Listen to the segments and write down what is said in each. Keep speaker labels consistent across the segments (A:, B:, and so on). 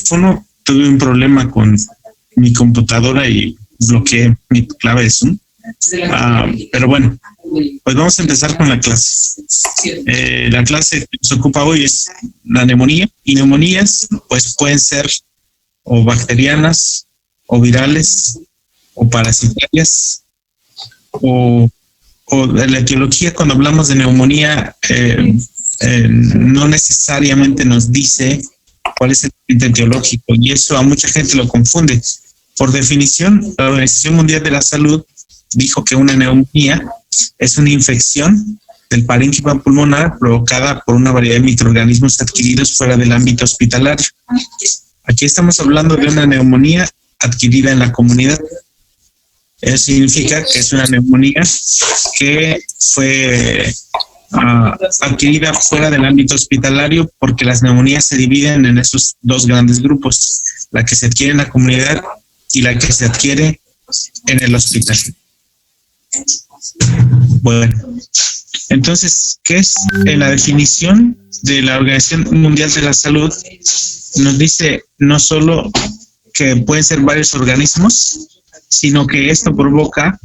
A: micrófono. Tuve un problema con mi computadora y bloqueé mi clave de Zoom. Pero bueno, pues vamos a empezar con la clase. La clase que nos ocupa hoy es la neumonía. Y neumonías pues pueden ser o bacterianas o virales o parasitarias o la etiología. Cuando hablamos de neumonía no necesariamente nos dice cuál es el agente etiológico, y eso a mucha gente lo confunde. Por definición, la Organización Mundial de la Salud dijo que una neumonía es una infección del parénquima pulmonar provocada por una variedad de microorganismos adquiridos fuera del ámbito hospitalario. Aquí estamos hablando de una neumonía adquirida en la comunidad. Eso significa que es una neumonía que fue adquirida fuera del ámbito hospitalario, porque las neumonías se dividen en esos dos grandes grupos: la que se adquiere en la comunidad y la que se adquiere en el hospital. Bueno, entonces, ¿qué es? En la definición de la Organización Mundial de la Salud nos dice no solo que pueden ser varios organismos, sino que esto provoca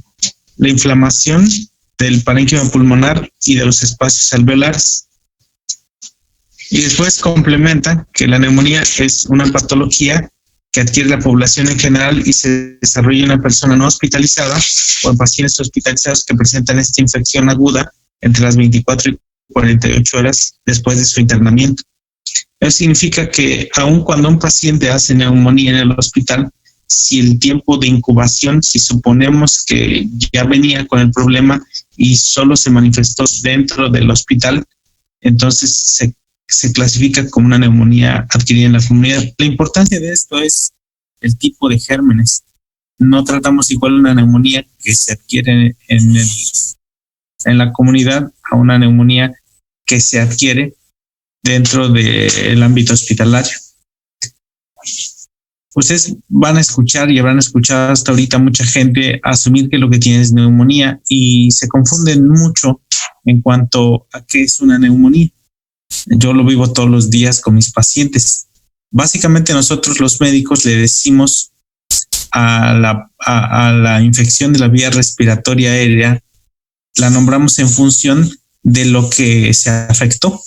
A: la inflamación del parénquima pulmonar y de los espacios alveolares. Y después complementa que la neumonía es una patología que adquiere la población en general y se desarrolla en una persona no hospitalizada o en pacientes hospitalizados que presentan esta infección aguda entre las 24 y 48 horas después de su internamiento. Eso significa que aun cuando un paciente hace neumonía en el hospital, si el tiempo de incubación, si suponemos que ya venía con el problema y solo se manifestó dentro del hospital, entonces se clasifica como una neumonía adquirida en la comunidad. La importancia de esto es el tipo de gérmenes. No tratamos igual una neumonía que se adquiere en la comunidad a una neumonía que se adquiere dentro del ámbito hospitalario. Ustedes van a escuchar y habrán escuchado hasta ahorita mucha gente asumir que lo que tiene es neumonía, y se confunden mucho en cuanto a qué es una neumonía. Yo lo vivo todos los días con mis pacientes. Básicamente nosotros los médicos le decimos a la infección de la vía respiratoria aérea, la nombramos en función de lo que se afectó.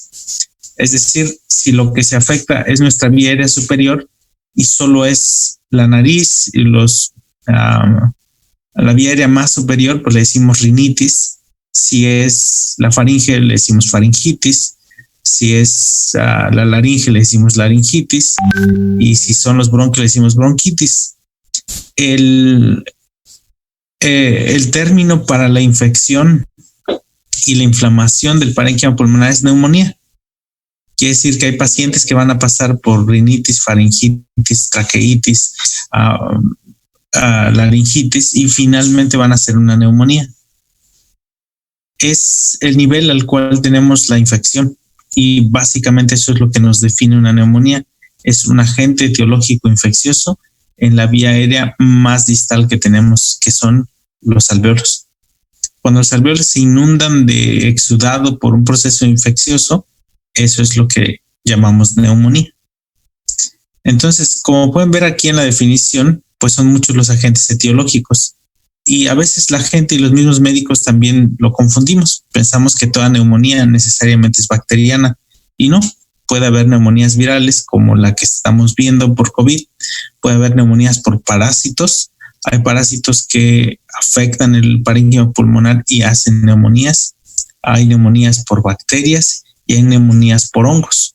A: Es decir, si lo que se afecta es nuestra vía aérea superior y solo es la nariz y la vía aérea más superior, pues le decimos rinitis. Si es la faringe, le decimos faringitis. Si es la laringe, le decimos laringitis. Y si son los bronquios, le decimos bronquitis. El término para la infección y la inflamación del parénquima pulmonar es neumonía. Quiere decir que hay pacientes que van a pasar por rinitis, faringitis, traqueitis, laringitis, y finalmente van a hacer una neumonía. Es el nivel al cual tenemos la infección, y básicamente eso es lo que nos define una neumonía. Es un agente etiológico infeccioso en la vía aérea más distal que tenemos, que son los alvéolos. Cuando los alvéolos se inundan de exudado por un proceso infeccioso, eso es lo que llamamos neumonía. Entonces, como pueden ver aquí en la definición, pues son muchos los agentes etiológicos, y a veces la gente y los mismos médicos también lo confundimos. Pensamos que toda neumonía necesariamente es bacteriana, y no. Puede haber neumonías virales como la que estamos viendo por COVID. Puede haber neumonías por parásitos. Hay parásitos que afectan el parénquima pulmonar y hacen neumonías. Hay neumonías por bacterias y hay neumonías por hongos.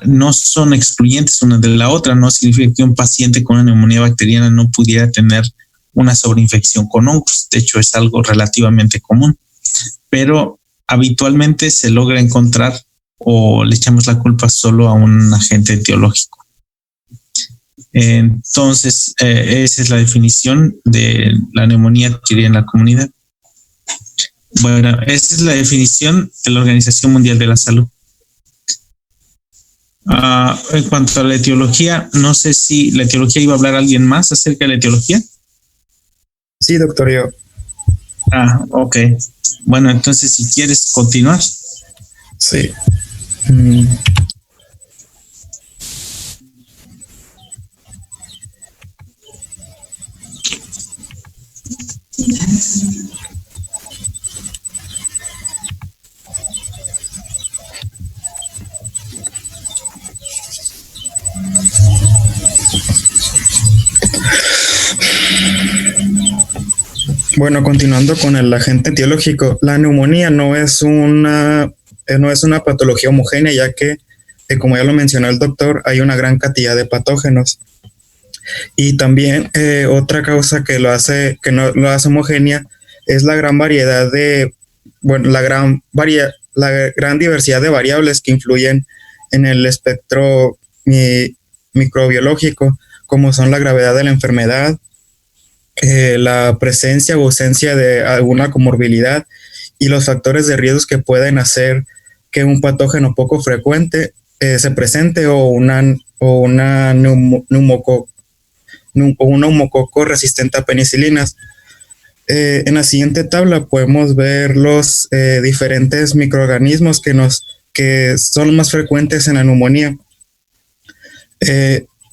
A: No son excluyentes una de la otra. No significa que un paciente con una neumonía bacteriana no pudiera tener una sobreinfección con hongos. De hecho, es algo relativamente común, pero habitualmente se logra encontrar, o le echamos la culpa solo a un agente etiológico. Entonces, esa es la definición de la neumonía adquirida en la comunidad. Bueno, esa es la definición de la Organización Mundial de la Salud. En cuanto a la etiología, no sé si la etiología iba a hablar alguien más acerca de la etiología.
B: Sí, doctor, yo.
A: Ok. Bueno, entonces si quieres continuar.
B: Sí. Bueno, continuando con el agente etiológico, la neumonía no es una patología homogénea, ya que, como ya lo mencionó el doctor, hay una gran cantidad de patógenos. Y también otra causa que no lo hace homogénea es la gran variedad la gran diversidad de variables que influyen en el espectro microbiológico, como son la gravedad de la enfermedad, la presencia o ausencia de alguna comorbilidad y los factores de riesgo que pueden hacer que un patógeno poco frecuente se presente o un neumococo resistente a penicilinas. En la siguiente tabla podemos ver los diferentes microorganismos que son más frecuentes en la neumonía.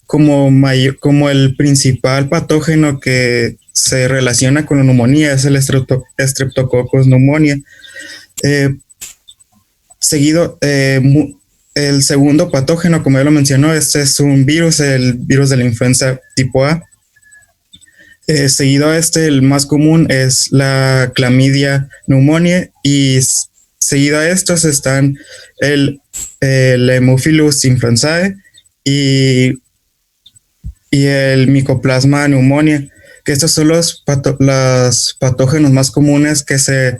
B: Como el principal patógeno que se relaciona con la neumonía es el Streptococcus pneumoniae. El segundo patógeno, como ya lo mencionó, este es un virus, el virus de la influenza tipo A. Seguido a el más común es la Chlamydia pneumoniae, y seguido a estos están el Haemophilus influenzae y el Mycoplasma pneumoniae, que estos son los patógenos más comunes que se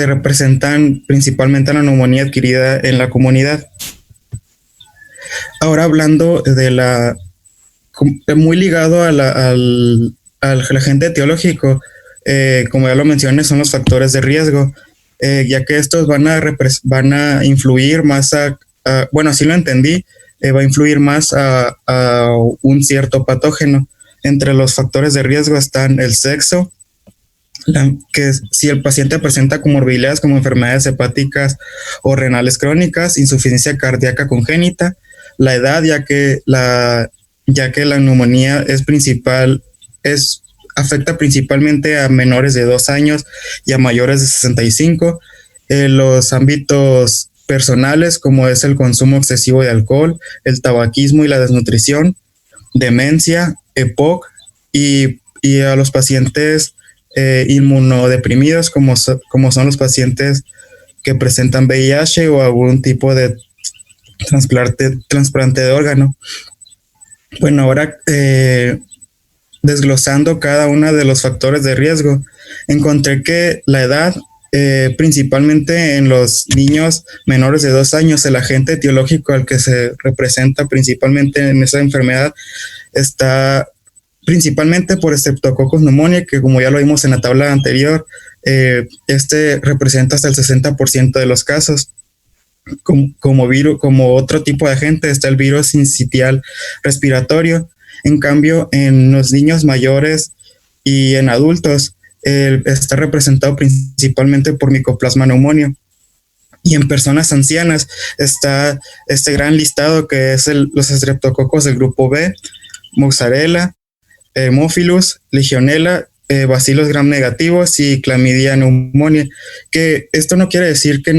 B: representan principalmente en la neumonía adquirida en la comunidad. Ahora, hablando de muy ligado al agente etiológico, como ya lo mencioné, son los factores de riesgo, ya que estos van a influir más bueno, así lo entendí, va a influir más a un cierto patógeno. Entre los factores de riesgo están el sexo, que si el paciente presenta comorbilidades como enfermedades hepáticas o renales crónicas, insuficiencia cardíaca congénita, la edad, ya que la neumonía afecta principalmente a menores de 2 años y a mayores de 65. Los ámbitos personales, como es el consumo excesivo de alcohol, el tabaquismo y la desnutrición, demencia, EPOC, y a los pacientes inmunodeprimidos, como son los pacientes que presentan VIH o algún tipo de trasplante de órgano. Bueno, ahora desglosando cada uno de los factores de riesgo, encontré que la edad, principalmente en los niños menores de 2 años, el agente etiológico al que se representa principalmente en esa enfermedad está principalmente por Streptococcus pneumoniae, que como ya lo vimos en la tabla anterior, representa hasta el 60% de los casos. Como otro tipo de agente está el virus sincitial respiratorio. En cambio, en los niños mayores y en adultos está representado principalmente por Mycoplasma pneumoniae. Y en personas ancianas está este gran listado que es los estreptococos del grupo B, Mozzarella, Haemophilus, Legionella, Bacillus gram negativos y Chlamydia pneumoniae. Que esto no quiere decir que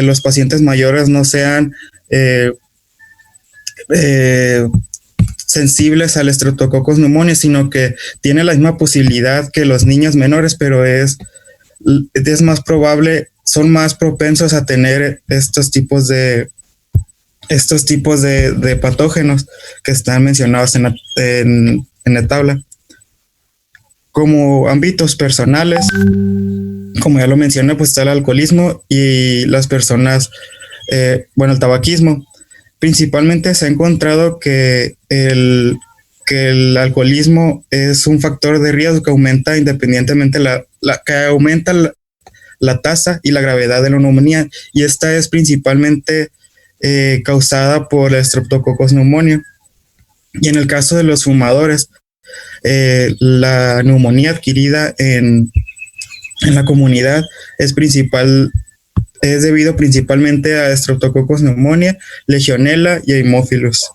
B: los pacientes mayores no sean sensibles al Streptococcus pneumoniae, sino que tiene la misma posibilidad que los niños menores, pero es más probable, son más propensos a tener estos tipos de patógenos que están mencionados en la tabla. Como ámbitos personales, como ya lo mencioné, pues está el alcoholismo y las personas, el tabaquismo. Principalmente se ha encontrado que el alcoholismo es un factor de riesgo que aumenta independientemente la tasa y la gravedad de la neumonía, y esta es principalmente causada por el Streptococcus pneumoniae. Y en el caso de los fumadores, la neumonía adquirida en la comunidad es debido principalmente a Streptococcus pneumoniae, Legionella y Haemophilus.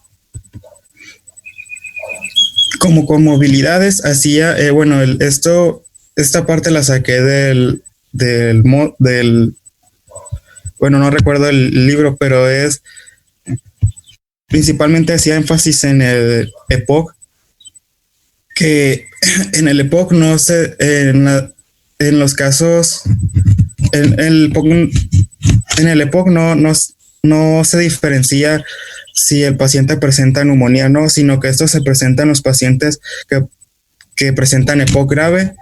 B: Como comorbilidades hacía, esta parte la saqué bueno, no recuerdo el libro, pero principalmente hacía énfasis en el EPOC, que en el EPOC en los casos, en el EPOC no se diferencia si el paciente presenta neumonía o no, sino que esto se presenta en los pacientes que presentan EPOC grave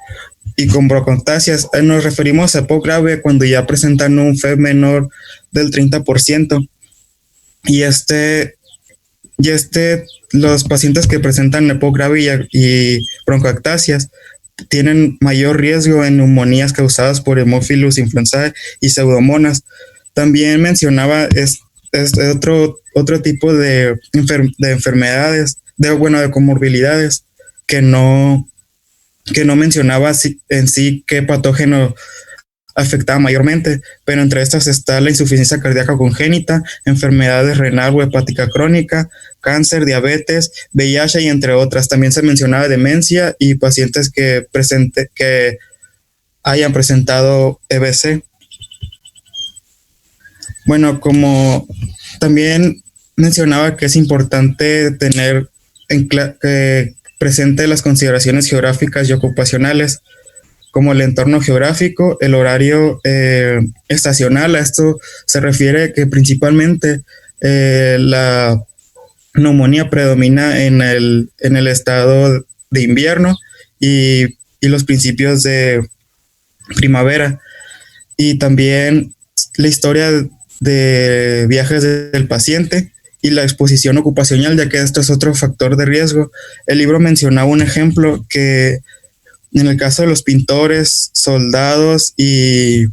B: y con broncoectasias. Nos referimos a EPOC grave cuando ya presentan un FEV menor del 30%. Los pacientes que presentan EPOC grave y broncoectasias tienen mayor riesgo en neumonías causadas por Haemophilus influenzae y pseudomonas. También mencionaba otro tipo de enfermedades, de comorbilidades que no mencionaba en sí qué patógeno afectaba mayormente, pero entre estas está la insuficiencia cardíaca congénita, enfermedades renal o hepática crónica, cáncer, diabetes, VIH y entre otras. También se mencionaba demencia y pacientes que hayan presentado EBC. Bueno, como también mencionaba que es importante tener presente las consideraciones geográficas y ocupacionales, como el entorno geográfico, el horario estacional. A esto se refiere que principalmente la neumonía predomina en el estado de invierno y los principios de primavera. Y también la historia de viajes del paciente y la exposición ocupacional, ya que esto es otro factor de riesgo. El libro mencionaba un ejemplo que en el caso de los pintores, soldados y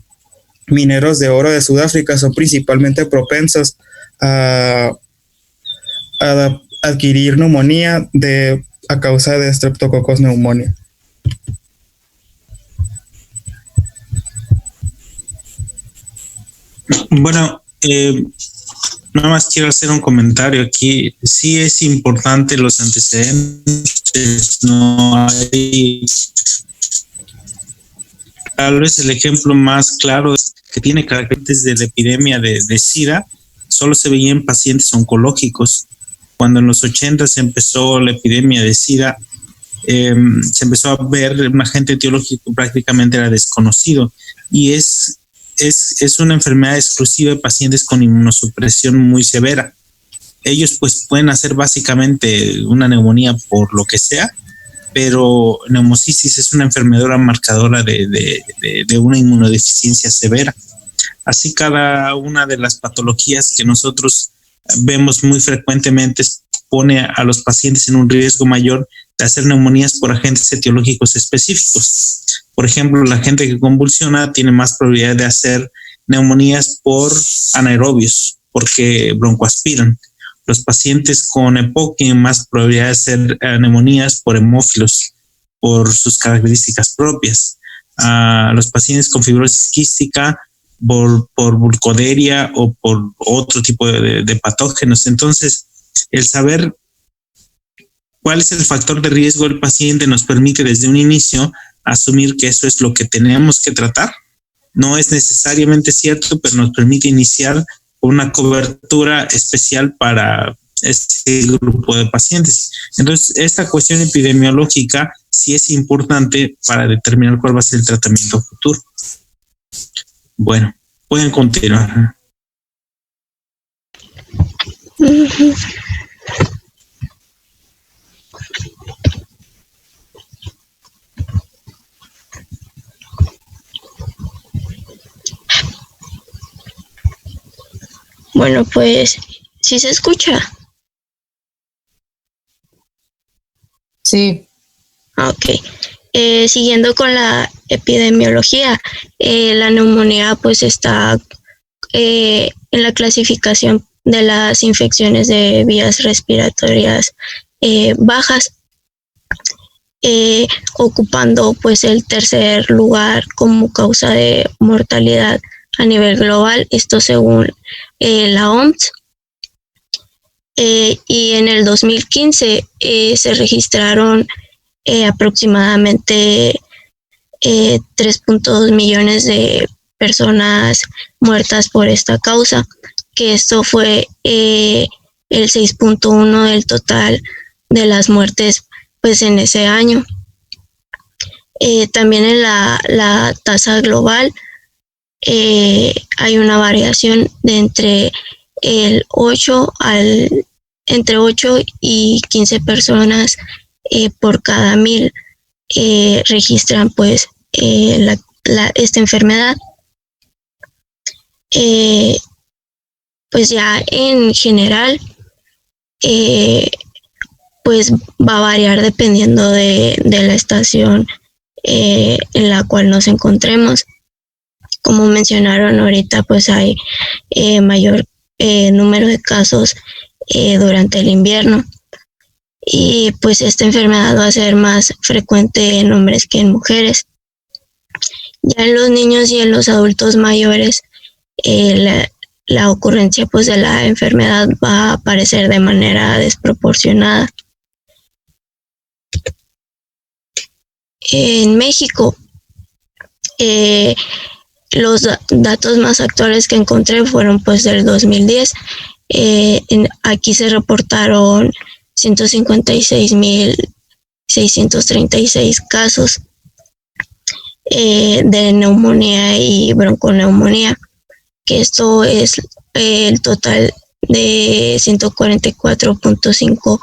B: mineros de oro de Sudáfrica son principalmente propensos a adquirir neumonía a causa de Streptococcus pneumoniae.
A: Bueno, nada más quiero hacer un comentario aquí. Sí es importante los antecedentes, no hay... Tal vez el ejemplo más claro es que tiene características de la epidemia de SIDA, solo se veía en pacientes oncológicos. Cuando en los 80 se empezó la epidemia de SIDA, se empezó a ver un agente etiológico prácticamente era desconocido y es una enfermedad exclusiva de pacientes con inmunosupresión muy severa. Ellos pues pueden hacer básicamente una neumonía por lo que sea, pero neumocisis es una enfermedad marcadora de una inmunodeficiencia severa. Así cada una de las patologías que nosotros vemos muy frecuentemente pone a los pacientes en un riesgo mayor de hacer neumonías por agentes etiológicos específicos. Por ejemplo, la gente que convulsiona tiene más probabilidad de hacer neumonías por anaerobios, porque broncoaspiran. Los pacientes con EPOC tienen más probabilidad de hacer neumonías por hemófilos, por sus características propias. Los pacientes con fibrosis quística por burcoderia o por otro tipo de patógenos. Entonces, el saber cuál es el factor de riesgo del paciente nos permite desde un inicio asumir que eso es lo que tenemos que tratar. No es necesariamente cierto, pero nos permite iniciar una cobertura especial para este grupo de pacientes. Entonces, esta cuestión epidemiológica sí es importante para determinar cuál va a ser el tratamiento futuro. Bueno, pueden continuar.
C: Bueno, pues, ¿sí se escucha?
D: Sí.
C: Ok. Siguiendo con la epidemiología, la neumonía pues está en la clasificación de las infecciones de vías respiratorias bajas, ocupando pues el tercer lugar como causa de mortalidad a nivel global, esto según la OMS. y en el 2015 se registraron aproximadamente 3.2 millones de personas muertas por esta causa, que esto fue el 6.1 del total de las muertes pues en ese año. También en la tasa global hay una variación de entre 8 y 15 personas por cada 1000 registran pues esta enfermedad. Pues ya en general pues va a variar dependiendo de la estación en la cual nos encontremos. Como mencionaron ahorita, pues hay mayor número de casos durante el invierno, y pues esta enfermedad va a ser más frecuente en hombres que en mujeres. Ya en los niños y en los adultos mayores la ocurrencia pues de la enfermedad va a aparecer de manera desproporcionada. En México, los datos más actuales que encontré fueron pues del 2010. Aquí se reportaron 156.636 casos de neumonía y bronconeumonía, que esto es el total de 144.5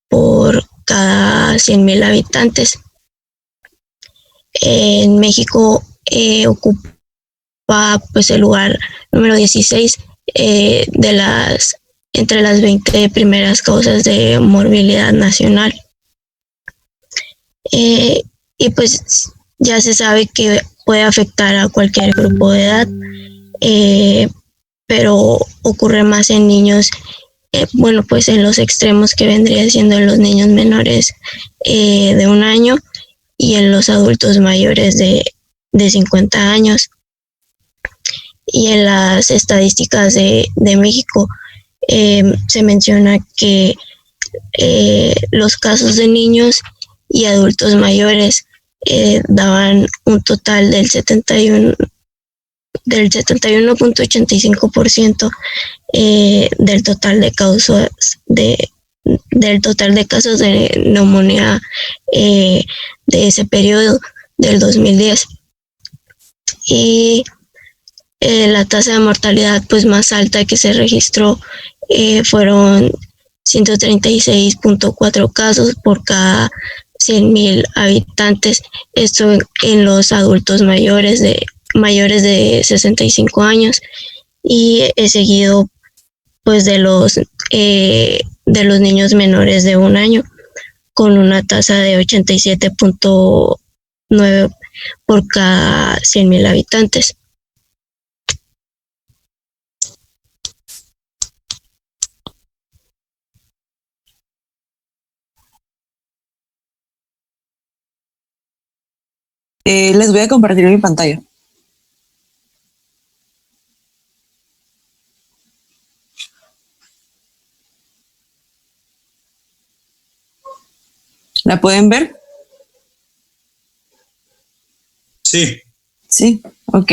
C: por cada 100,000 habitantes. En México ocupa pues el lugar número 16 entre las 20 primeras causas de morbilidad nacional. Y pues ya se sabe que puede afectar a cualquier grupo de edad, pero ocurre más en niños, bueno, pues en los extremos, que vendría siendo en los niños menores de 1 año y en los adultos mayores de 50 años. Y en las estadísticas de México se menciona que los casos de niños y adultos mayores daban un total del 71.85% del total de casos de neumonía de ese periodo del 2010. Y la tasa de mortalidad pues más alta que se registró fueron 136.4 casos por cada 100,000 habitantes, esto en los adultos mayores de 65 años, y es seguido pues de los niños menores de 1 año, con una tasa de 87.9 por cada 100,000 habitantes.
D: Les voy a compartir mi pantalla. ¿La pueden ver?
A: Sí.
D: Sí, ok.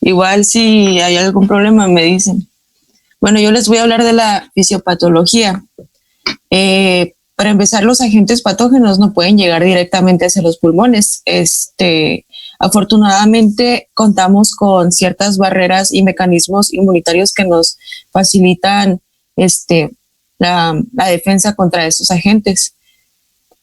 D: Igual si hay algún problema me dicen. Bueno, yo les voy a hablar de la fisiopatología. Para empezar, los agentes patógenos no pueden llegar directamente hacia los pulmones. Afortunadamente contamos con ciertas barreras y mecanismos inmunitarios que nos facilitan la defensa contra estos agentes.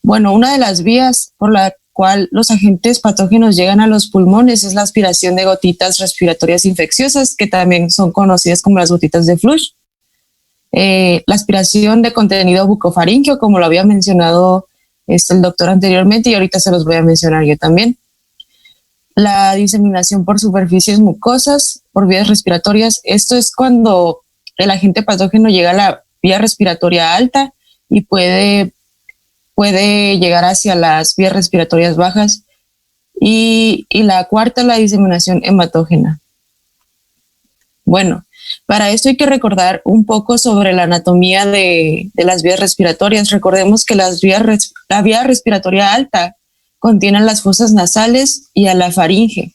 D: Bueno, una de las vías por la cual los agentes patógenos llegan a los pulmones es la aspiración de gotitas respiratorias infecciosas, que también son conocidas como las gotitas de Flush. La aspiración de contenido bucofaríngeo, como lo había mencionado el doctor anteriormente, y ahorita se los voy a mencionar yo también. La diseminación por superficies mucosas, por vías respiratorias. Esto es cuando el agente patógeno llega a la vía respiratoria alta y puede llegar hacia las vías respiratorias bajas. Y la cuarta, la diseminación hematógena. Bueno, Para esto hay que recordar un poco sobre la anatomía de las vías respiratorias. Recordemos que la vía respiratoria alta contiene las fosas nasales y a la faringe.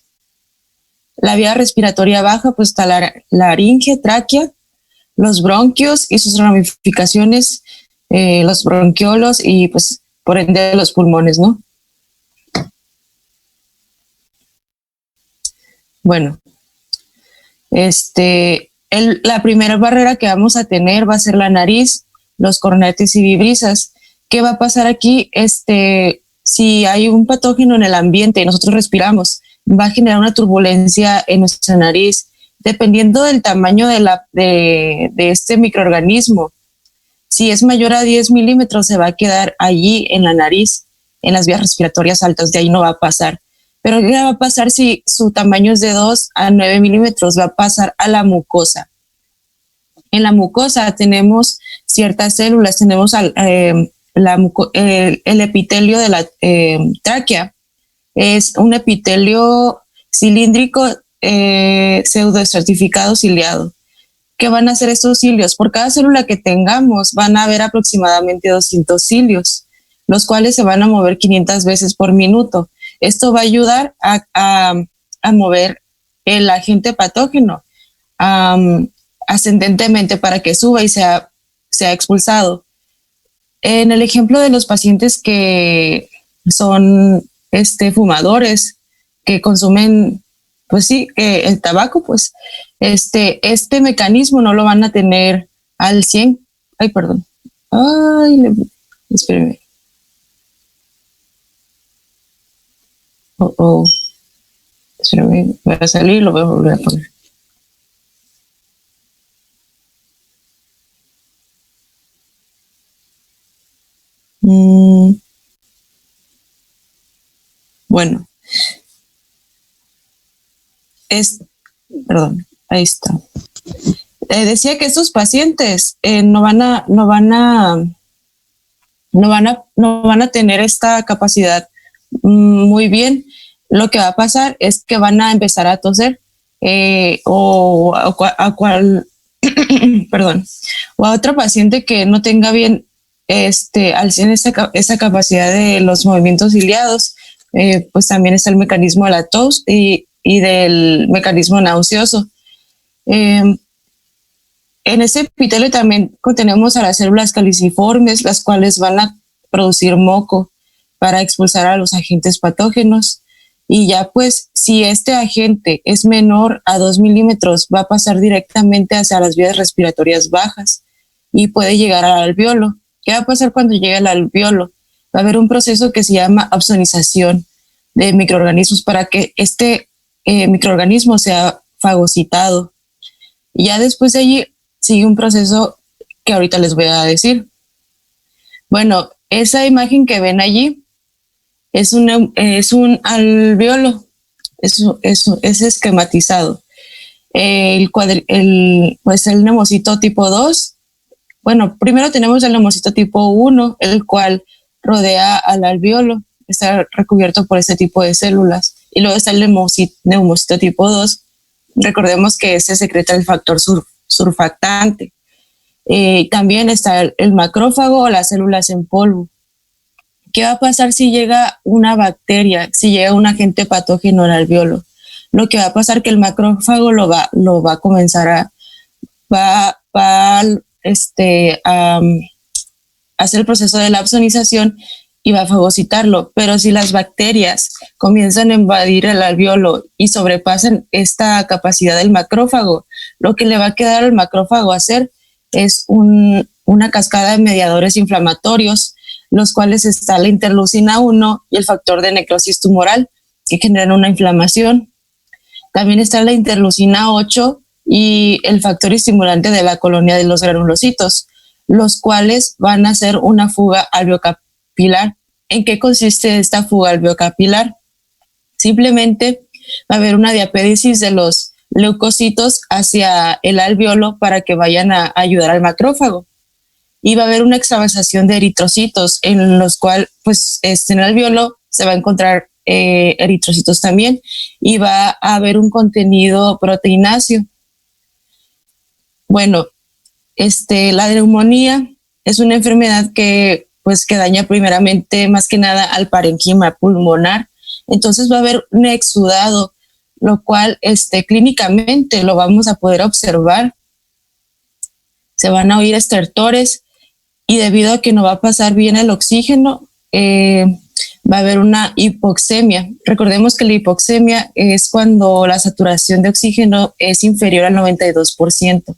D: La vía respiratoria baja, pues está la laringe, tráquea, los bronquios y sus ramificaciones, los bronquiolos y pues por ende los pulmones, ¿no? Bueno, la primera barrera que vamos a tener va a ser la nariz, los cornetes y vibrisas. ¿Qué va a pasar aquí? Si hay un patógeno en el ambiente y nosotros respiramos, va a generar una turbulencia en nuestra nariz, dependiendo del tamaño de este microorganismo. Si es mayor a 10 milímetros, se va a quedar allí en la nariz, en las vías respiratorias altas, de ahí no va a pasar. Pero ¿qué va a pasar si su tamaño es de 2 a 9 milímetros? Va a pasar a la mucosa. En la mucosa tenemos ciertas células, tenemos el epitelio de la tráquea. Es un epitelio cilíndrico pseudoestratificado ciliado. ¿Qué van a hacer estos cilios? Por cada célula que tengamos van a haber aproximadamente 200 cilios, los cuales se van a mover 500 veces por minuto. Esto va a ayudar a mover el agente patógeno ascendentemente para que suba y sea expulsado. En el ejemplo de los pacientes que son fumadores, que consumen, pues sí, el tabaco, pues este mecanismo no lo van a tener al 100. Ay, perdón. Espérenme. Espérame, voy a salir y lo voy a volver a poner. Bueno, perdón, ahí está. Decía que estos pacientes no van a tener esta capacidad muy bien. Lo que va a pasar es que van a empezar a toser o a otro paciente que no tenga bien al 100 esa capacidad de los movimientos ciliados, pues también está el mecanismo de la tos y del mecanismo nauseoso. En ese epitelio también contenemos a las células caliciformes, las cuales van a producir moco para expulsar a los agentes patógenos. Y ya pues si este agente es menor a 2 milímetros, va a pasar directamente hacia las vías respiratorias bajas y puede llegar al alveolo. ¿Qué va a pasar cuando llegue al alveolo? Va a haber un proceso que se llama opsonización de microorganismos para que este microorganismo sea fagocitado. Y ya después de allí sigue un proceso que ahorita les voy a decir. Bueno, esa imagen que ven allí es un alveolo, es esquematizado. Pues el neumocito tipo 2, bueno, primero tenemos el neumocito tipo 1, el cual rodea al alveolo, está recubierto por este tipo de células. Y luego está el neumocito tipo 2, recordemos que ese secreta el factor surfactante. También está el macrófago o las células en polvo. ¿Qué va a pasar si llega una bacteria, si llega un agente patógeno al alveolo? Lo que va a pasar es que el macrófago lo va a comenzar a hacer el proceso de la opsonización y va a fagocitarlo. Pero si las bacterias comienzan a invadir el alveolo y sobrepasan esta capacidad del macrófago, lo que le va a quedar al macrófago hacer es una cascada de mediadores inflamatorios, los cuales está la interleucina 1 y el factor de necrosis tumoral, que generan una inflamación. También está la interleucina 8 y el factor estimulante de la colonia de los granulocitos, los cuales van a hacer una fuga alveocapilar. ¿En qué consiste esta fuga alveocapilar? Simplemente va a haber una diapédesis de los leucocitos hacia el alveolo para que vayan a ayudar al macrófago. Y va a haber una extravasación de eritrocitos, en los cuales, pues, en el alveolo se va a encontrar eritrocitos también, y va a haber un contenido proteináceo. Bueno, la neumonía es una enfermedad que pues que daña primeramente más que nada al parénquima pulmonar. Entonces va a haber un exudado, lo cual clínicamente lo vamos a poder observar. Se van a oír estertores y debido a que no va a pasar bien el oxígeno, va a haber una hipoxemia. Recordemos que la hipoxemia es cuando la saturación de oxígeno es inferior al 92%.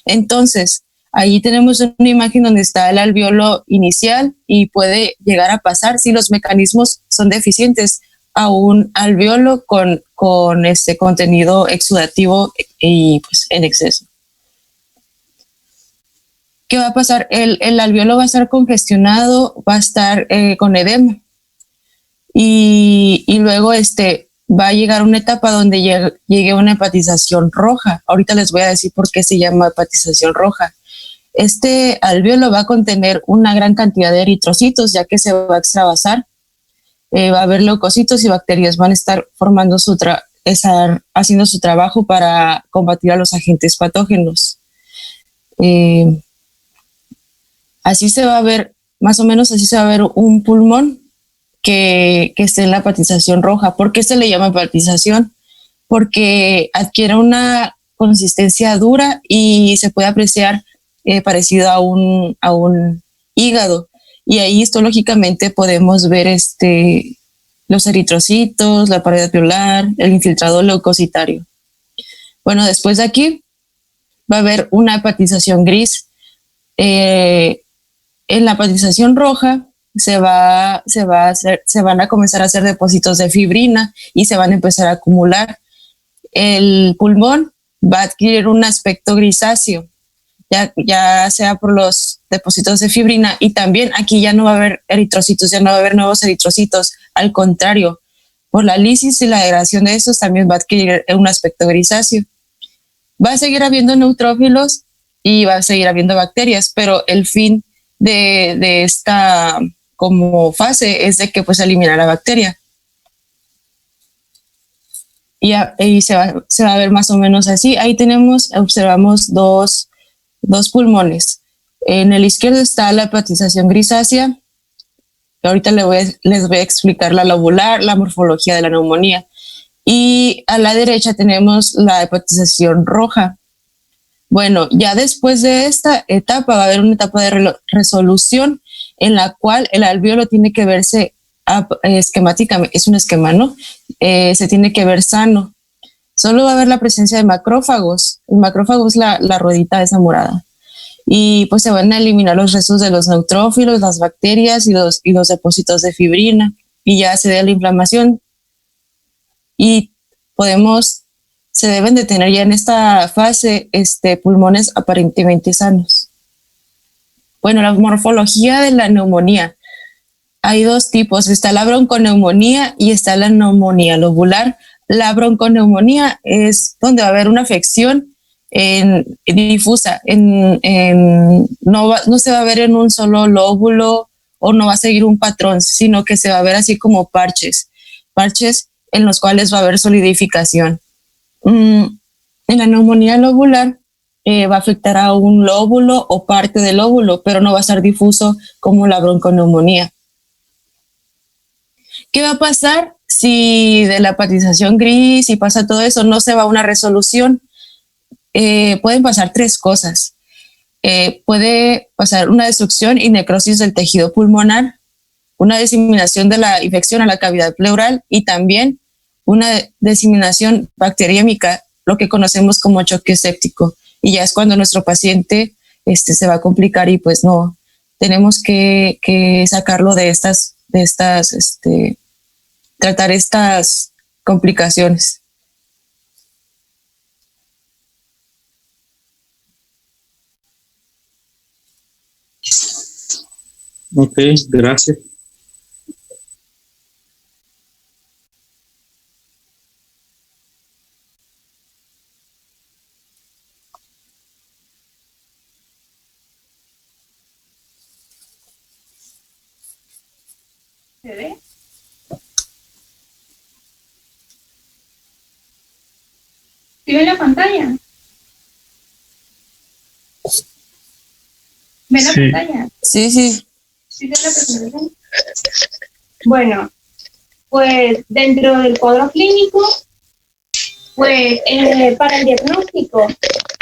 D: Entonces, ahí tenemos una imagen donde está el alveolo inicial y puede llegar a pasar, si los mecanismos son deficientes, a un alveolo con ese contenido exudativo y pues en exceso. ¿Qué va a pasar? El alveolo va a estar congestionado, va a estar con edema y luego va a llegar una etapa donde llegue una hepatización roja. Ahorita les voy a decir por qué se llama hepatización roja. Este alveolo va a contener una gran cantidad de eritrocitos, ya que se va a extravasar. Va a haber leucocitos y bacterias, van a estar haciendo su trabajo para combatir a los agentes patógenos. Así se va a ver, más o menos así se va a ver un pulmón que esté en la hepatización roja. ¿Por qué se le llama hepatización? Porque adquiere una consistencia dura y se puede apreciar parecido a un hígado. Y ahí histológicamente podemos ver los eritrocitos, la pared alveolar, el infiltrado leucocitario. Bueno, después de aquí va a haber una hepatización gris. En la hepatización roja se van a comenzar a hacer depósitos de fibrina y se van a empezar a acumular. El pulmón va a adquirir un aspecto grisáceo, ya sea por los depósitos de fibrina, y también aquí ya no va a haber eritrocitos, ya no va a haber nuevos eritrocitos, al contrario, por la lisis y la degradación de esos también va a adquirir un aspecto grisáceo. Va a seguir habiendo neutrófilos y va a seguir habiendo bacterias, pero el fin de esta como fase es de que pues elimina la bacteria. Y se va a ver más o menos así. Ahí observamos dos pulmones. En el izquierdo está la hepatización grisácea. Ahorita les voy a explicar la lobular, la morfología de la neumonía. Y a la derecha tenemos la hepatización roja. Bueno, ya después de esta etapa va a haber una etapa de resolución en la cual el alveolo tiene que verse esquemáticamente, es un esquema, ¿no? Se tiene que ver sano. Solo va a haber la presencia de macrófagos. El macrófago es la ruedita esa morada. Y pues se van a eliminar los restos de los neutrófilos, las bacterias y los depósitos de fibrina. Y ya se da la inflamación. Y se deben de tener ya en esta fase pulmones aparentemente sanos. Bueno, la morfología de la neumonía. Hay dos tipos, está la bronconeumonía y está la neumonía lobular. La bronconeumonía es donde va a haber una afección difusa, no se va a ver en un solo lóbulo o no va a seguir un patrón, sino que se va a ver así como parches en los cuales va a haber solidificación. En la neumonía lobular va a afectar a un lóbulo o parte del lóbulo, pero no va a estar difuso como la bronconeumonía. ¿Qué va a pasar si de la hepatización gris y pasa todo eso, no se va a una resolución? Pueden pasar tres cosas. Puede pasar una destrucción y necrosis del tejido pulmonar, una diseminación de la infección a la cavidad pleural y también una diseminación bacteriémica, lo que conocemos como choque séptico. Y ya es cuando nuestro paciente se va a complicar y pues no, tenemos que sacarlo de tratar estas complicaciones.
A: Ok, gracias.
E: ¿Se ve? ¿Se ve la pantalla? ¿Ven la
A: Sí.
E: pantalla?
D: Sí, sí.
E: ¿Sí se ve la presentación? Bueno, pues dentro del cuadro clínico, pues para el diagnóstico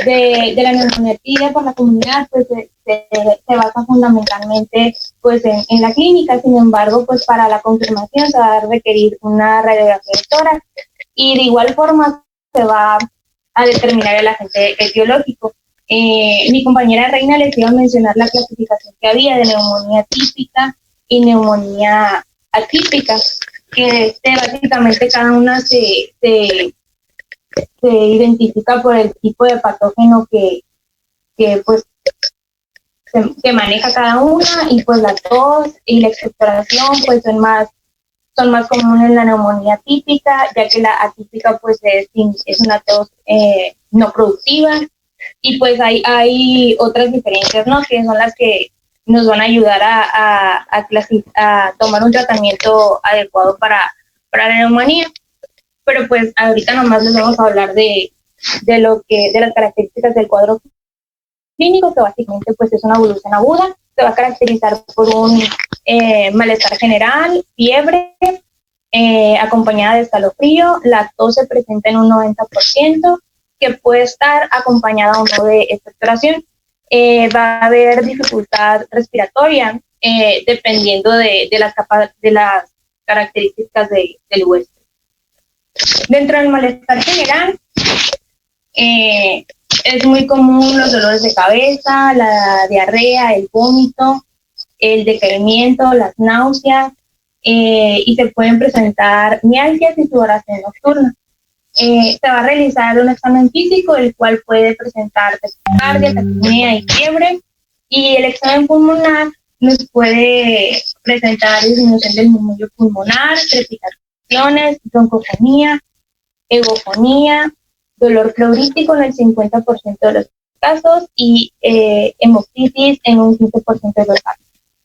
E: de la neumonía adquirida por la comunidad, pues se basa fundamentalmente pues en la clínica. Sin embargo, pues para la confirmación se va a requerir una radiografía de tórax y de igual forma se va a determinar el agente etiológico. Mi compañera Reina les iba a mencionar la clasificación que había de neumonía típica y neumonía atípica, que básicamente cada una se identifica por el tipo de patógeno que pues que maneja cada una, y pues la tos y la expectoración pues son más comunes en la neumonía típica, ya que la atípica pues es una tos no productiva, y pues hay otras diferencias, ¿no? Que son las que nos van a ayudar a tomar un tratamiento adecuado para la neumonía. Pero pues ahorita nomás les vamos a hablar de las características del cuadro clínico, que básicamente pues es una evolución aguda. Se va a caracterizar por un malestar general, fiebre, acompañada de escalofrío. La tos se presenta en un 90%, que puede estar acompañada o no de expectoración. Va a haber dificultad respiratoria, dependiendo de las características del huésped. Dentro del malestar general, es muy común los dolores de cabeza, la diarrea, el vómito, el decaimiento, las náuseas, y se pueden presentar mialgias y sudoración nocturna. Se va a realizar un examen físico, el cual puede presentar taquicardia, taquipnea y fiebre, y el examen pulmonar nos puede presentar disminución del murmullo pulmonar, crepitaciones, broncofonía, egofonía, dolor pleurítico en el 50% de los casos y hemoptisis en un 15% de los casos.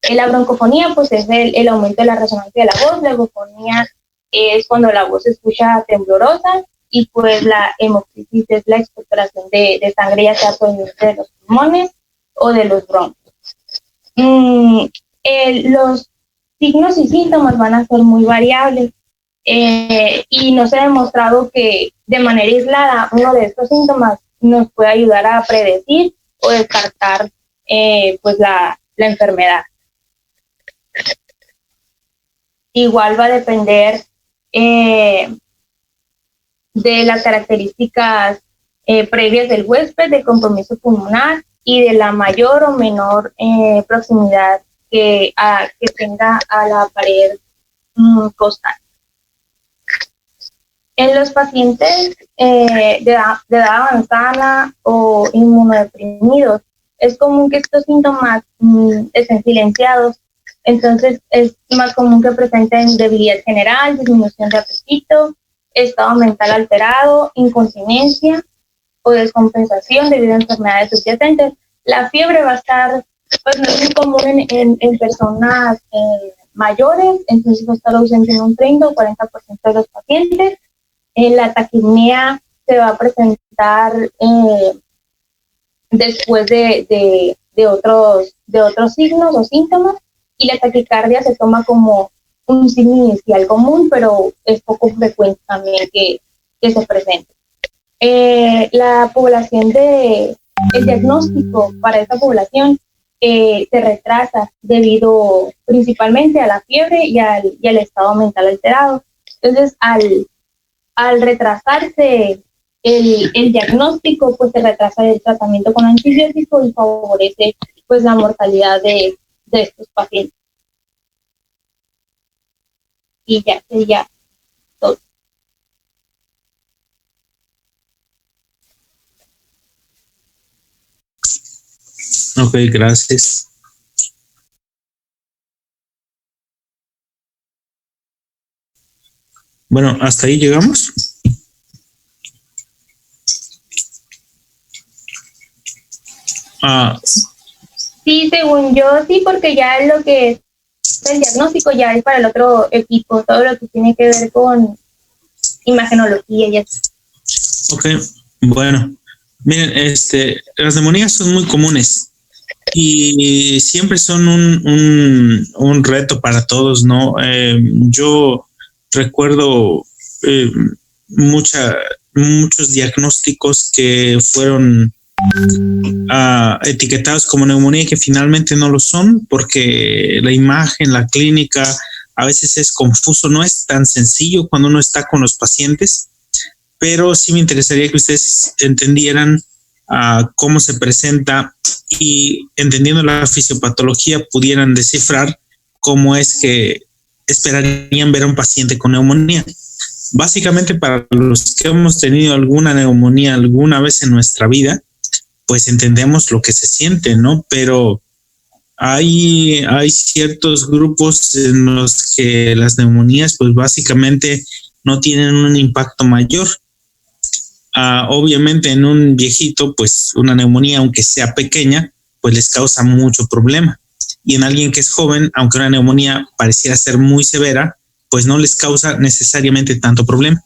E: La broncofonía pues es el aumento de la resonancia de la voz. La egofonía es cuando la voz se escucha temblorosa, y pues la hemoptisis es la expectoración de sangre, ya sea proveniente de los pulmones o de los bronquios. Los signos y síntomas van a ser muy variables, y no se ha demostrado que de manera aislada uno de estos síntomas nos puede ayudar a predecir o descartar pues la enfermedad. Igual va a depender de las características previas del huésped, de compromiso pulmonar y de la mayor o menor proximidad que tenga a la pared costal. En los pacientes de edad avanzada o inmunodeprimidos, es común que estos síntomas estén silenciados. Entonces es más común que presenten debilidad general, disminución de apetito, estado mental alterado, incontinencia o descompensación debido a enfermedades subyacentes. La fiebre va a estar, pues no es muy común en personas mayores, entonces va a estar ausente en un 30 o 40% de los pacientes. La taquipnea se va a presentar después de otros signos o síntomas, y la taquicardia se toma como un signo inicial común, pero es poco frecuente también que se presente. La población el diagnóstico para esta población se retrasa debido principalmente a la fiebre y al estado mental alterado. Entonces, al retrasarse el diagnóstico, pues se retrasa el tratamiento con antibióticos y favorece pues la mortalidad de estos pacientes. Y ya sería todo.
A: Ok, gracias. Bueno, hasta ahí llegamos.
E: Sí, según yo, sí, porque ya lo que es el diagnóstico ya es para el otro equipo, todo lo que tiene que ver con imagenología y eso.
A: Ok, bueno. Miren, las neumonías son muy comunes. y siempre son un reto para todos, ¿no? Yo recuerdo muchos diagnósticos que fueron etiquetados como neumonía y que finalmente no lo son, porque la imagen, la clínica a veces es confuso, no es tan sencillo cuando uno está con los pacientes, pero sí me interesaría que ustedes entendieran cómo se presenta y, entendiendo la fisiopatología, pudieran descifrar cómo es que esperarían ver a un paciente con neumonía. Básicamente, para los que hemos tenido alguna neumonía alguna vez en nuestra vida, pues entendemos lo que se siente, ¿no? Pero hay ciertos grupos en los que las neumonías, pues básicamente no tienen un impacto mayor. Obviamente en un viejito, pues una neumonía, aunque sea pequeña, pues les causa mucho problema. Y en alguien que es joven, aunque una neumonía pareciera ser muy severa, pues no les causa necesariamente tanto problema.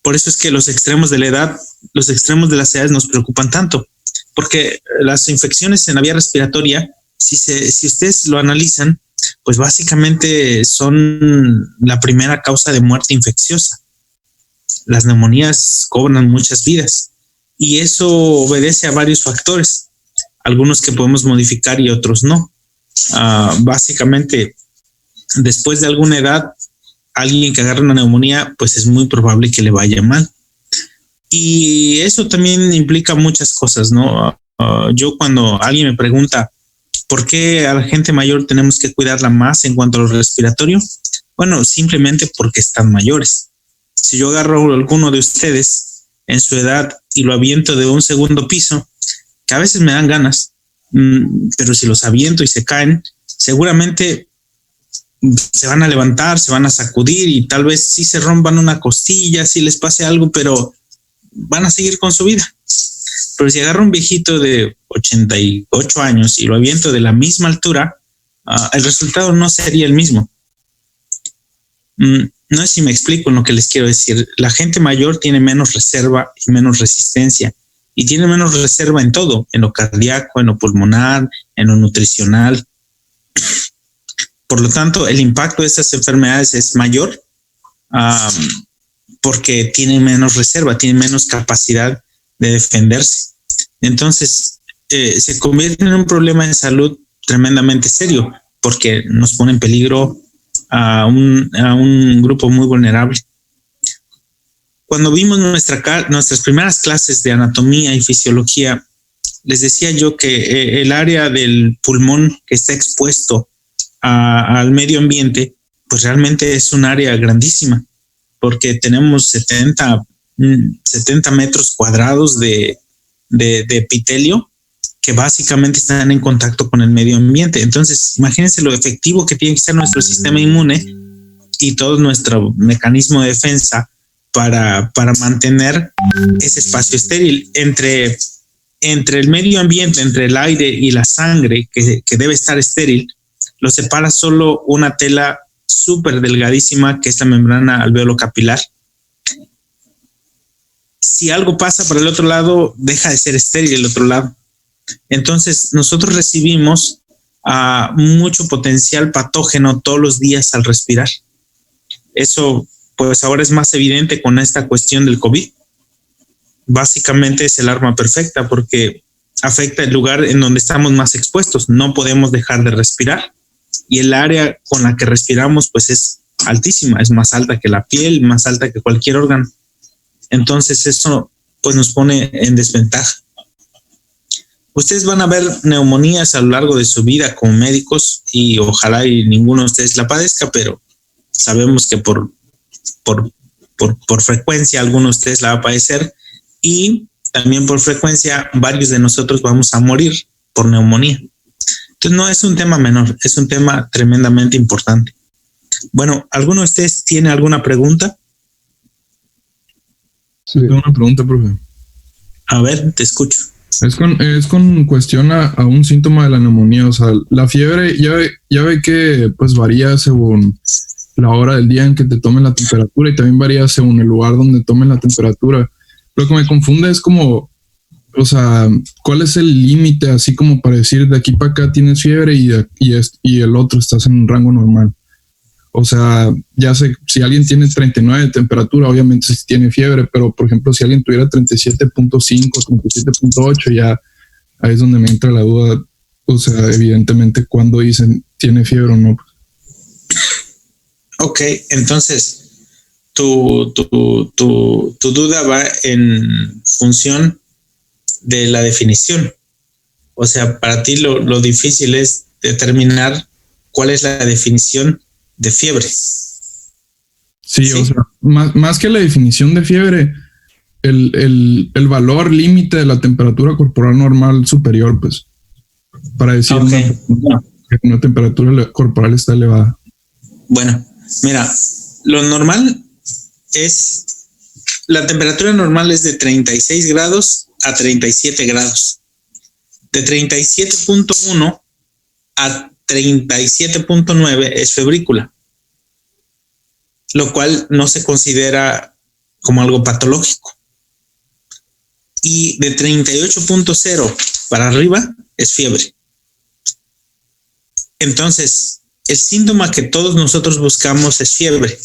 A: Por eso es que los extremos de la edad, los extremos de las edades nos preocupan tanto, porque las infecciones en la vía respiratoria, si ustedes lo analizan, pues básicamente son la primera causa de muerte infecciosa. Las neumonías cobran muchas vidas y eso obedece a varios factores, algunos que podemos modificar y otros no. Básicamente, después de alguna edad, alguien que agarra una neumonía, pues es muy probable que le vaya mal. Y eso también implica muchas cosas, ¿no? Yo, cuando alguien me pregunta por qué a la gente mayor tenemos que cuidarla más en cuanto a lo respiratorio, bueno, simplemente porque están mayores. Si yo agarro a alguno de ustedes en su edad y lo aviento de un segundo piso, que a veces me dan ganas, pero si los aviento y se caen, seguramente se van a levantar, se van a sacudir y tal vez sí se rompan una costilla, sí les pase algo, pero van a seguir con su vida. Pero si agarro un viejito de 88 años y lo aviento de la misma altura, el resultado no sería el mismo. No sé si me explico en lo que les quiero decir. La gente mayor tiene menos reserva y menos resistencia, y tiene menos reserva en todo, en lo cardíaco, en lo pulmonar, en lo nutricional. Por lo tanto, el impacto de estas enfermedades es mayor porque tienen menos reserva, tienen menos capacidad de defenderse. Entonces, se convierte en un problema de salud tremendamente serio, porque nos pone en peligro a un grupo muy vulnerable. Cuando vimos nuestras primeras clases de anatomía y fisiología, les decía yo que el área del pulmón que está expuesto al medio ambiente, pues realmente es un área grandísima, porque tenemos 70 metros cuadrados de epitelio que básicamente están en contacto con el medio ambiente. Entonces, imagínense lo efectivo que tiene que ser nuestro sistema inmune y todo nuestro mecanismo de defensa para mantener ese espacio estéril entre el medio ambiente, entre el aire y la sangre, que debe estar estéril. Lo separa solo una tela súper delgadísima, que es la membrana alveolo-capilar. Si algo pasa por el otro lado, deja de ser estéril el otro lado. Entonces, nosotros recibimos mucho potencial patógeno todos los días al respirar. Eso, pues ahora es más evidente con esta cuestión del COVID. Básicamente es el arma perfecta, porque afecta el lugar en donde estamos más expuestos. No podemos dejar de respirar. Y el área con la que respiramos, pues es altísima, es más alta que la piel, más alta que cualquier órgano. Entonces eso pues nos pone en desventaja. Ustedes van a ver neumonías a lo largo de su vida como médicos, y ojalá y ninguno de ustedes la padezca, pero sabemos que por frecuencia alguno de ustedes la va a padecer, y también por frecuencia varios de nosotros vamos a morir por neumonía. Entonces no es un tema menor, es un tema tremendamente importante. Bueno, ¿alguno de ustedes tiene alguna pregunta?
F: Sí, tengo una pregunta, profe.
A: A ver, te escucho.
F: Es con cuestión a un síntoma de la neumonía. O sea, la fiebre ya ve que pues varía según la hora del día en que te tomen la temperatura, y también varía según el lugar donde tomen la temperatura. Lo que me confunde es como o sea, ¿cuál es el límite así como para decir de aquí para acá tienes fiebre y el otro estás en un rango normal? O sea, ya sé, si alguien tiene 39 de temperatura, obviamente sí tiene fiebre, pero por ejemplo, si alguien tuviera 37.5, 37.8, ya ahí es donde me entra la duda. O sea, evidentemente cuando dicen tiene fiebre o no.
A: Ok, entonces tu duda va en función de la definición. O sea, para ti lo difícil es determinar cuál es la definición de fiebre.
F: Sí, o sea, más que la definición de fiebre, el valor límite de la temperatura corporal normal superior, pues, para decir que una temperatura corporal está elevada.
A: Bueno, mira, lo normal es, la temperatura normal es de 36 grados a 37 grados. De 37.1 a 37.9 es febrícula, lo cual no se considera como algo patológico. Y de 38.0 para arriba es fiebre. Entonces, el síntoma que todos nosotros buscamos es fiebre,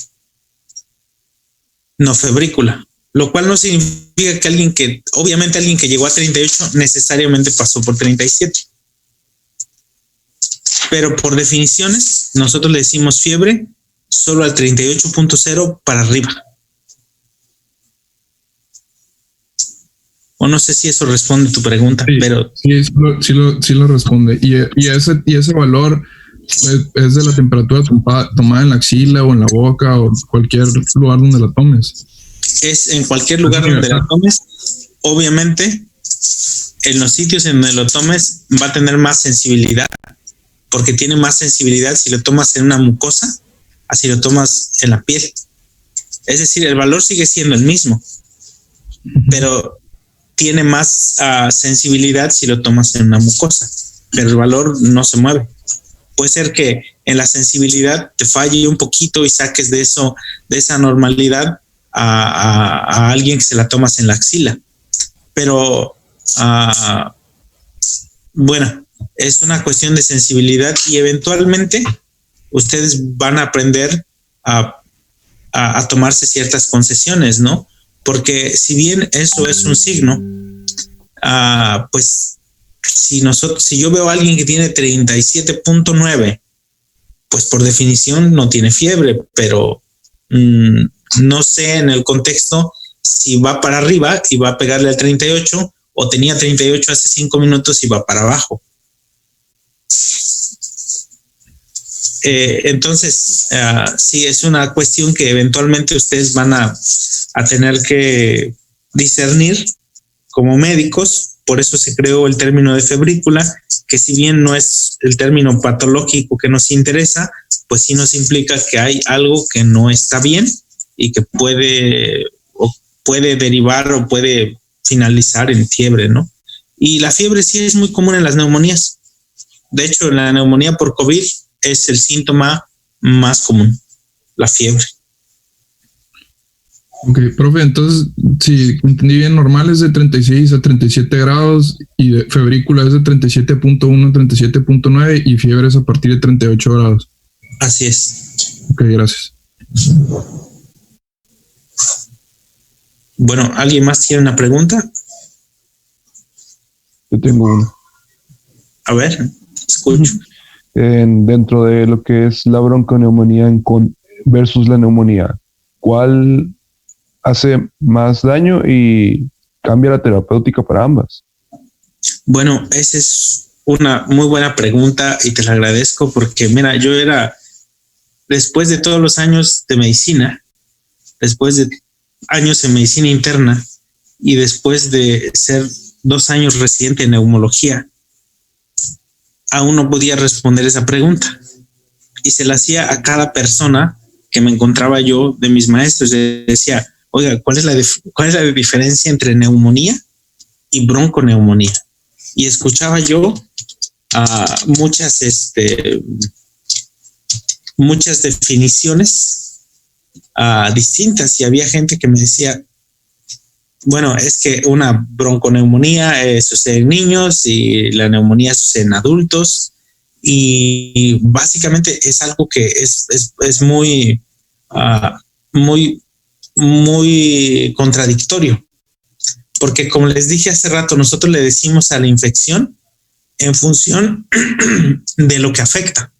A: no febrícula, lo cual no significa que obviamente alguien que llegó a 38 necesariamente pasó por 37. Pero por definiciones, nosotros le decimos fiebre solo al 38.0 para arriba. O no sé si eso responde a tu pregunta,
F: sí,
A: pero...
F: Sí lo responde. Y ese valor es de la temperatura tomada en la axila o en la boca o cualquier lugar donde la tomes.
A: Es en cualquier lugar donde la tomes. Obviamente, en los sitios en donde lo tomes va a tener más sensibilidad, porque tiene más sensibilidad si lo tomas en una mucosa, así lo tomas en la piel. Es decir, el valor sigue siendo el mismo, pero tiene más sensibilidad si lo tomas en una mucosa, pero el valor no se mueve. Puede ser que en la sensibilidad te falle un poquito y saques de esa normalidad a alguien que se la tomas en la axila. Pero bueno, es una cuestión de sensibilidad y eventualmente ustedes van a aprender a tomarse ciertas concesiones, ¿no? Porque si bien eso es un signo, pues si yo veo a alguien que tiene 37.9, pues por definición no tiene fiebre, pero no sé en el contexto si va para arriba y va a pegarle al 38 o tenía 38 hace 5 minutos y va para abajo. Entonces, sí, es una cuestión que eventualmente ustedes van a tener que discernir como médicos. Por eso se creó el término de febrícula, que si bien no es el término patológico que nos interesa, pues sí nos implica que hay algo que no está bien y que puede derivar o puede finalizar en fiebre, ¿no? Y la fiebre sí es muy común en las neumonías. De hecho, en la neumonía por COVID es el síntoma más común, la fiebre.
F: Ok, profe, entonces, si entendí bien, normal es de 36 a 37 grados y de febrícula es de 37.1 a 37.9 y fiebre es a partir de 38 grados.
A: Así es.
F: Ok, gracias.
A: Bueno, ¿alguien más tiene una pregunta?
G: Yo tengo una.
A: A ver, escucho.
G: Dentro de lo que es la bronconeumonía versus la neumonía, ¿cuál hace más daño y cambia la terapéutica para ambas?
A: Bueno, esa es una muy buena pregunta y te la agradezco porque, mira, después de todos los años de medicina, después de años en medicina interna y después de ser 2 años residente en neumología, aún no podía responder esa pregunta. Y se la hacía a cada persona que me encontraba yo de mis maestros. Decía, oiga, ¿cuál es la diferencia entre neumonía y bronconeumonía? Y escuchaba yo muchas definiciones distintas y había gente que me decía, bueno, es que una bronconeumonía sucede en niños y la neumonía sucede en adultos, y básicamente es algo que es muy, muy contradictorio, porque como les dije hace rato, nosotros le decimos a la infección en función de lo que afecta.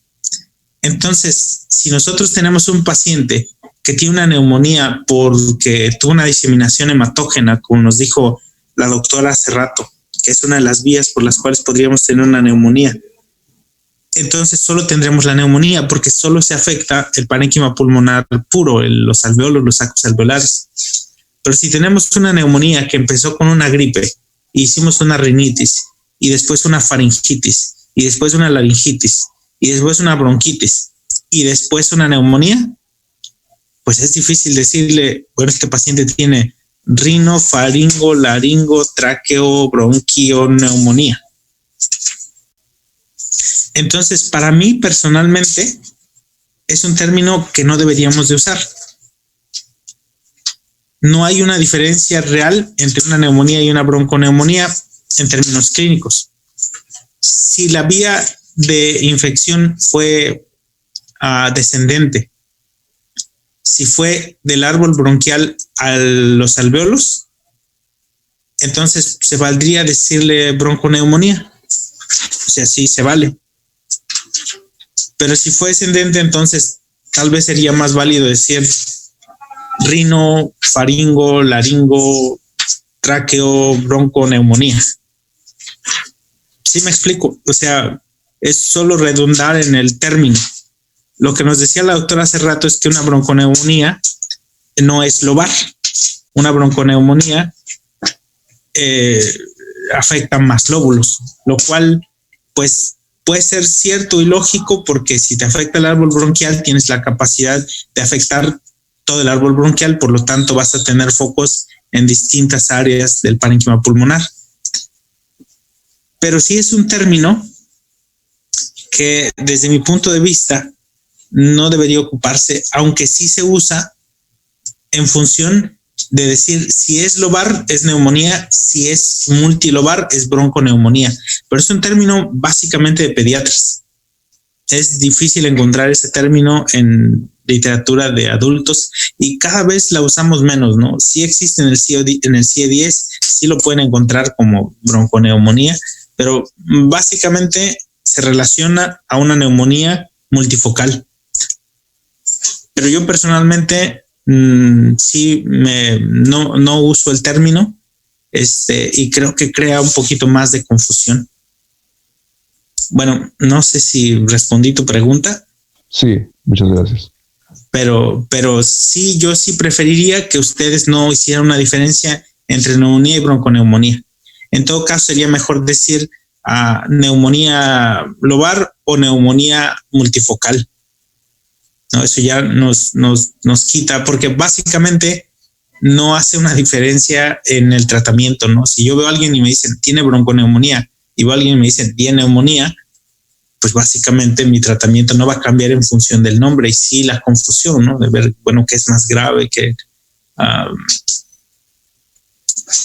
A: Entonces, si nosotros tenemos un paciente que tiene una neumonía porque tuvo una diseminación hematógena, como nos dijo la doctora hace rato, que es una de las vías por las cuales podríamos tener una neumonía, entonces solo tendremos la neumonía porque solo se afecta el parénquima pulmonar puro, los alveolos, los sacos alveolares. Pero si tenemos una neumonía que empezó con una gripe, y hicimos una rinitis, y después una faringitis, y después una laringitis, y después una bronquitis, y después una neumonía, pues es difícil decirle, bueno, este paciente tiene rino, faringo, laringo, tráqueo, bronquio, neumonía. Entonces, para mí personalmente, es un término que no deberíamos de usar. No hay una diferencia real entre una neumonía y una bronconeumonía en términos clínicos. Si la vía de infección fue descendente, si fue del árbol bronquial a los alveolos, entonces se valdría decirle bronconeumonía. O sea, sí se vale. Pero si fue descendente, entonces tal vez sería más válido decir rino, faringo, laringo, tráqueo, bronconeumonía. ¿Sí me explico? O sea, es solo redundar en el término. Lo que nos decía la doctora hace rato es que una bronconeumonía no es lobar. Una bronconeumonía afecta más lóbulos, lo cual pues puede ser cierto y lógico, porque si te afecta el árbol bronquial tienes la capacidad de afectar todo el árbol bronquial, por lo tanto vas a tener focos en distintas áreas del parénquima pulmonar. Pero sí es un término que desde mi punto de vista no debería ocuparse, aunque sí se usa en función de decir si es lobar es neumonía, si es multilobar es bronconeumonía, pero es un término básicamente de pediatras. Es difícil encontrar ese término en literatura de adultos y cada vez la usamos menos, ¿no? Sí existe en el CIE-10, sí lo pueden encontrar como bronconeumonía, pero básicamente se relaciona a una neumonía multifocal. Pero yo personalmente sí no uso el término, y creo que crea un poquito más de confusión. Bueno, no sé si respondí tu pregunta.
G: Sí, muchas gracias.
A: Pero sí, yo sí preferiría que ustedes no hicieran una diferencia entre neumonía y bronconeumonía. En todo caso, sería mejor decir neumonía lobar o neumonía multifocal. No, eso ya nos quita, porque básicamente no hace una diferencia en el tratamiento, ¿no? Si yo veo a alguien y me dicen tiene bronconeumonía y veo a alguien y me dicen tiene neumonía, pues básicamente mi tratamiento no va a cambiar en función del nombre, y sí la confusión, ¿no? De ver, bueno, qué es más grave, que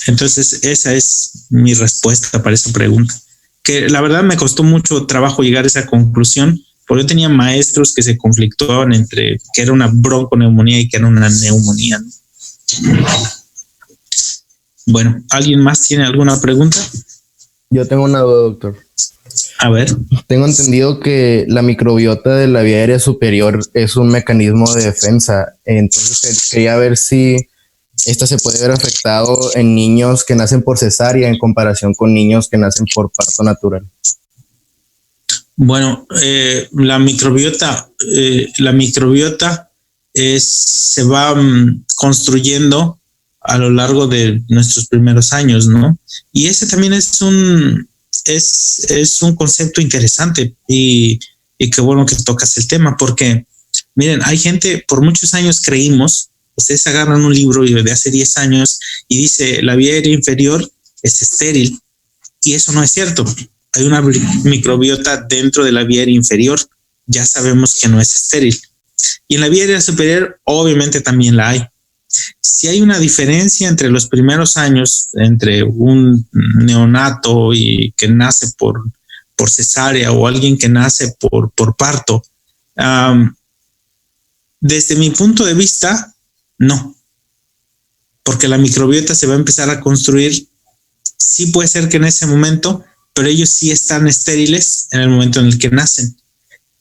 A: entonces esa es mi respuesta para esa pregunta, que la verdad me costó mucho trabajo llegar a esa conclusión, porque yo tenía maestros que se conflictuaban entre que era una bronconeumonía y que era una neumonía, ¿no? Bueno, ¿alguien más tiene alguna pregunta?
H: Yo tengo una duda, doctor.
A: A ver.
H: Tengo entendido que la microbiota de la vía aérea superior es un mecanismo de defensa. Entonces quería ver si esta se puede ver afectado en niños que nacen por cesárea en comparación con niños que nacen por parto natural.
A: Bueno, la microbiota se va construyendo a lo largo de nuestros primeros años, ¿no? Y ese también es un concepto interesante, y qué bueno que tocas el tema, porque miren, hay gente, por muchos años creímos, ustedes agarran un libro de hace 10 años y dice la vía aérea inferior es estéril, y eso no es cierto. Hay una microbiota dentro de la vía aérea inferior, ya sabemos que no es estéril. Y en la vía aérea superior obviamente también la hay. si hay una diferencia entre los primeros años, entre un neonato y que nace por cesárea o alguien que nace por parto, desde mi punto de vista, no. Porque la microbiota se va a empezar a construir. Sí puede ser que en ese momento, pero ellos sí están estériles en el momento en el que nacen.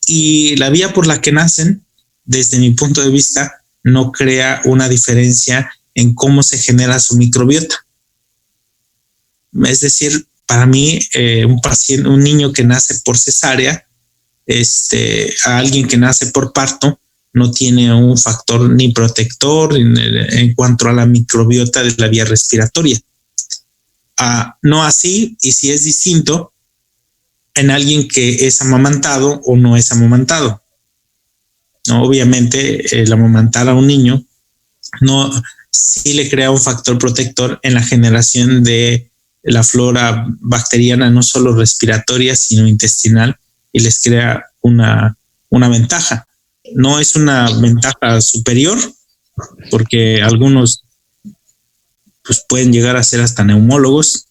A: Y la vía por la que nacen, desde mi punto de vista, no crea una diferencia en cómo se genera su microbiota. Es decir, para mí, un niño que nace por cesárea, a alguien que nace por parto, no tiene un factor ni protector en cuanto a la microbiota de la vía respiratoria. No así, y si es distinto en alguien que es amamantado o no es amamantado. ¿No? Obviamente, el amamantar a un niño sí le crea un factor protector en la generación de la flora bacteriana, no solo respiratoria, sino intestinal, y les crea una ventaja. No es una ventaja superior, porque algunos pues, pueden llegar a ser hasta neumólogos.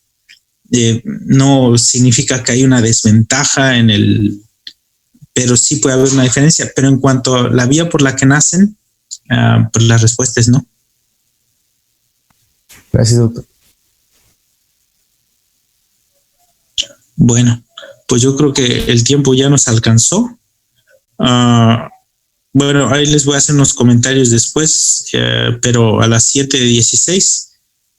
A: No significa que hay una desventaja pero sí puede haber una diferencia. Pero en cuanto a la vía por la que nacen, pues la respuesta es no.
H: Gracias, doctor.
A: Bueno, pues yo creo que el tiempo ya nos alcanzó. Bueno, ahí les voy a hacer unos comentarios después, pero a las 7:16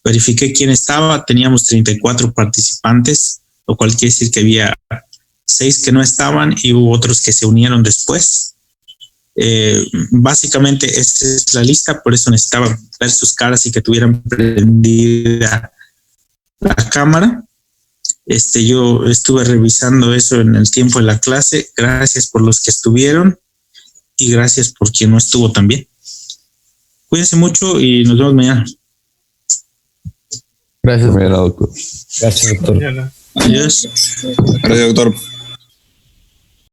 A: verifiqué quién estaba. Teníamos 34 participantes, lo cual quiere decir que había 6 que no estaban y hubo otros que se unieron después. Básicamente esa es la lista, por eso necesitaba ver sus caras y que tuvieran prendida la cámara. Yo estuve revisando eso en el tiempo de la clase. Gracias por los que estuvieron y gracias por quien no estuvo también. Cuídense mucho y nos vemos mañana.
H: Gracias.
G: Doctor.
H: Gracias, doctor.
A: Adiós.
I: Gracias, doctor.